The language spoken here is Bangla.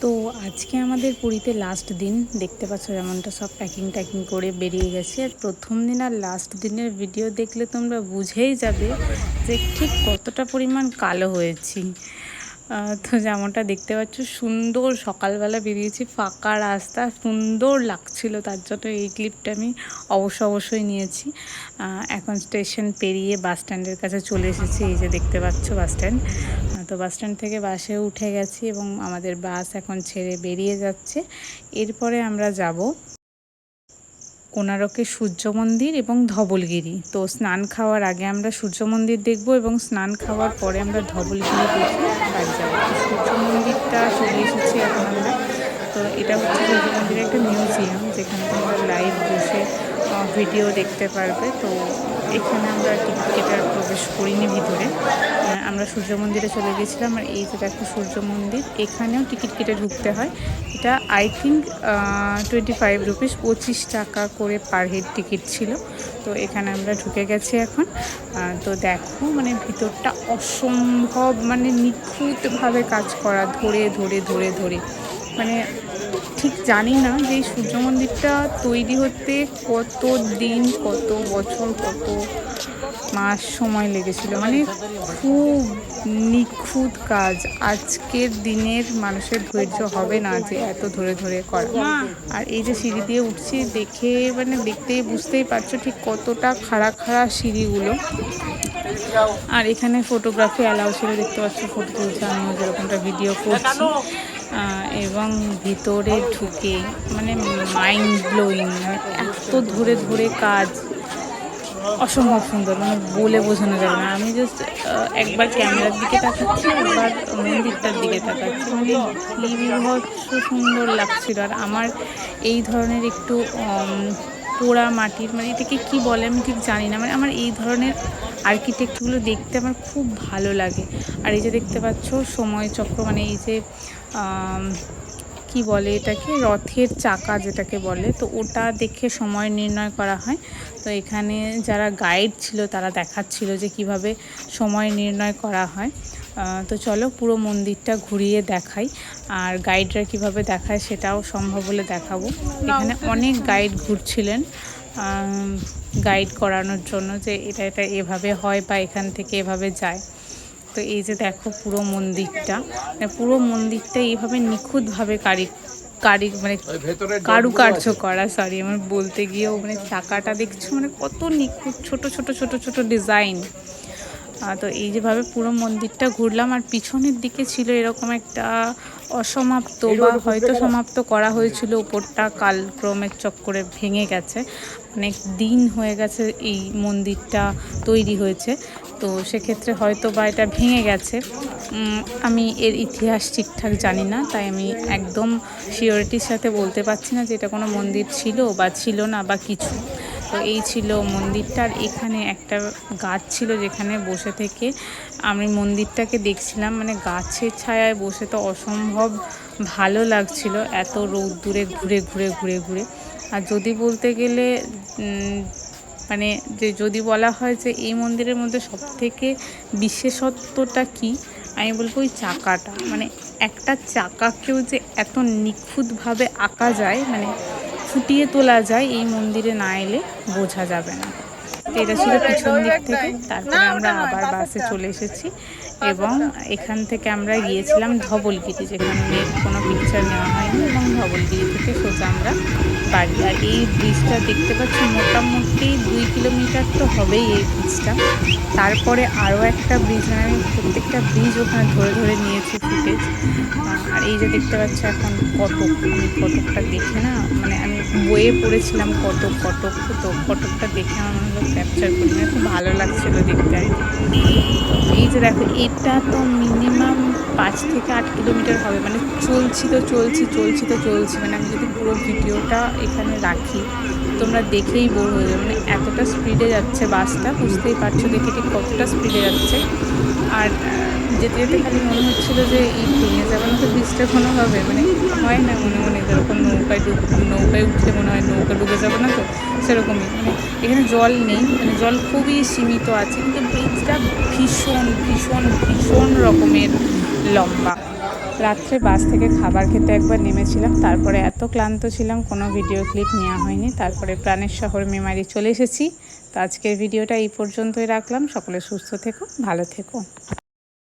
তো আজকে আমাদের পুরীতে লাস্ট দিন, দেখতে পাচ্ছ যেমনটা সব প্যাকিং করে বেরিয়ে গেছে। আর প্রথম দিন আর লাস্ট দিনের ভিডিও দেখলে তোমরা বুঝেই যাবে যে ঠিক কতটা পরিমাণ কালো হয়েছি। তো যেমনটা দেখতে পাচ্ছ, সুন্দর সকালবেলা বেরিয়েছি, ফাঁকা রাস্তা, সুন্দর লাগছিল, তার জন্য এই ক্লিপটা আমি অবশ্যই নিয়েছি। এখন স্টেশন পেরিয়ে বাস স্ট্যান্ডের কাছে চলে এসেছি। এই যে দেখতে পাচ্ছ বাস স্ট্যান্ড। তো বাস স্ট্যান্ড থেকে বাসে উঠে গেছি এবং আমাদের বাস এখন ছেড়ে বেরিয়ে যাচ্ছে। এরপরে আমরা যাব কোণারকের সূর্য মন্দির এবং ধবলগিরি। তো স্নান খাওয়ার আগে আমরা সূর্য মন্দির দেখব এবং স্নান খাওয়ার পরে আমরা ধবলগিরি দেখে বাড়ি যাব। সূর্য মন্দিরটা চলে এসেছি এখন আমরা। তো এটা হচ্ছে সূর্য মন্দিরের একটা মিউজিয়াম, যেখানে তোমরা লাইভ বসে ভিডিও দেখতে পারবে। তো এখানে আমরা টিকিট কেটে প্রবেশ করিনি ভিতরে, আমরা সূর্য মন্দিরে চলে গেছিলাম। আর এই যে দেখো সূর্য মন্দির, এখানেও টিকিট কেটে ঢুকতে হয়। এটা আই থিঙ্ক 25 রুপিস, 25 টাকা করে পার হেড টিকিট ছিল। তো এখানে আমরা ঢুকে গেছি এখন। তো দেখো মানে ভিতরটা অসম্ভব, মানে নিখুঁতভাবে কাজ করা, ধরে মানে ঠিক জানি না যে এই সূর্য মন্দিরটা তৈরি হতে কত দিন, কত বছর, কত মাস সময় লেগেছিল। মানে খুব নিখুঁত কাজ। আজকের দিনের মানুষের ধৈর্য হবে না যে এত ধরে করা। আর এই যে সিঁড়ি দিয়ে উঠছি, দেখে মানে দেখতেই বুঝতেই পারছো ঠিক কতটা খাড়া সিঁড়িগুলো। আর এখানে ফটোগ্রাফি অ্যালাউ ছিল, দেখতে পাচ্ছ ফটো তুলছে, আমিও যেরকমটা ভিডিও করছি। এবং ভিতরে ঢুকে মানে মাইন্ড ব্লোয়িং, এত ধরে কাজ, অসম্ভব সুন্দর, মানে বলে বোঝানো যাবে না। আমি জাস্ট একবার ক্যামেরার দিকে তাকাচ্ছি, একবার মন্দিরটার দিকে তাকাচ্ছি, মানে কি বিভৎস সুন্দর লাগছিল। আর আমার এই ধরনের একটু পোড়া মাটির, মানে এটাকে কি বলে আমি ঠিক জানি না, মানে আমার এই ধরনের আর্কিটেক্টগুলো দেখতে আমার খুব ভালো লাগে। আর এই যে দেখতে পাচ্ছ সময়চক্র, মানে এই যে কি বলে এটাকে, রথের চাকা যেটাকে বলে, তো ওটা দেখে সময় নির্ণয় করা হয়। তো এখানে যারা গাইড ছিল তারা দেখাচ্ছিল যে কিভাবে সময় নির্ণয় করা হয়। তো চলো পুরো মন্দিরটা ঘুরিয়ে দেখাই, আর গাইডরা কিভাবে দেখায় সেটাও সম্ভব হলে দেখাবো। এখানে অনেক গাইড ঘুরছিলেন গাইড করানোর জন্য যে এটা এভাবে হয় বা এখান থেকে এভাবে যায়। তো এই যে দেখো পুরো মন্দিরটা এইভাবে নিখুঁতভাবে মানে কারুকার্য করা, আমার বলতে গিয়েও মানে চাকাটা দেখছো মানে কত নিখুঁত, ছোট ডিজাইন। তো এই যেভাবে পুরো মন্দিরটা ঘুরলাম। আর পিছনের দিকে ছিল এরকম একটা অসমাপ্ত বা হয়তো সমাপ্ত করা হয়েছিল, উপরটা কালক্রমের চক্করে ভেঙে গেছে, অনেক দিন হয়ে গেছে এই মন্দিরটা তৈরি হয়েছে। তো সেক্ষেত্রে হয়তো বা এটা ভেঙে গেছে। আমি এর ইতিহাস ঠিকঠাক জানি না, তাই আমি একদম শিওরিটির সাথে বলতে পারছি না যে এটা কোনো মন্দির ছিল বা ছিল না বা কিছু। তো এই ছিল মন্দিরটা। আর এখানে একটা গাছ ছিল যেখানে বসে থেকে আমি মন্দিরটাকে দেখছিলাম, মানে গাছের ছায়ায় বসে তো অসম্ভব ভালো লাগছিল, এত রোদ্দুরে ঘুরে। আর যদি বলতে গেলে মানে যে যদি বলা হয় যে এই মন্দিরের মধ্যে সবথেকে বিশেষত্বটা কি, আমি বলবো ওই চাকাটা। মানে একটা চাকাকেও যে এত নিখুঁতভাবে আঁকা যায়, মানে ফুটিয়ে তোলা যায়, এই মন্দিরে না এলে বোঝা যাবে না। তো এটা ছিল পিছন দিক থেকে। তারপরে আমরা আবার বাসে চলে এসেছি এবং এখান থেকে আমরা গিয়েছিলাম ধবলগিরি, যেখানে কোনো পিকচার নেওয়া হয়নি, এবং ধবলগিরি থেকে সোজা আমরা বাড়ি। আর এই ব্রিজটা দেখতে পাচ্ছি মোটামুটি 2 কিলোমিটার তো হবেই এই ব্রিজটা। তারপরে আরও একটা ব্রিজ, মানে আমি প্রত্যেকটা ব্রিজ ওখানে ধরে নিয়েছি ফুটেজ। আর এই যে দেখতে পাচ্ছি এখন কটক, আমি কটকটা দেখে না, মানে আমি বইয়ে পড়েছিলাম কটক, তো কটকটা দেখে আমার মনে হলো ক্যাপচার করি, মানে খুব ভালো লাগছিলো দেখতে আর কি। এই যে দেখো, এটা তো মিনিমাম 5 থেকে 8 কিলোমিটার হবে, মানে চলছি, মানে আমি যদি পুরো ভিডিওটা এখানে রাখি তোমরা দেখেই বোর হয়ে যাবে, মানে এতটা স্পিডে যাচ্ছে বাসটা, বুঝতেই পারছো দেখে ঠিক কতটা স্পিডে যাচ্ছে। আর যেতে খালি মনে হচ্ছিলো যে এই ভেঙে যাবে না তো ব্রিজটা কোনোভাবে, মানে হয় না মনে যেরকম নৌকায় উঠলে মনে হয় নৌকা ডুবে যাবে না, তো সেরকমই। মানে এখানে জল নেই, মানে জল খুবই সীমিত আছে, কিন্তু ব্রিজটা ভীষণ রকমের লম্বা। রাত্রে বাস থেকে খাবার খেতে একবার নেমেছিলাম, তারপরে এত ক্লান্ত ছিলাম কোনো ভিডিও ক্লিপ নেওয়া হয়নি। তারপরে প্রাণের শহর মেমারি চলে এসেছি। তো আজকের ভিডিওটা এই পর্যন্তই রাখলাম। সকলে সুস্থ থেকো, ভালো থেকো।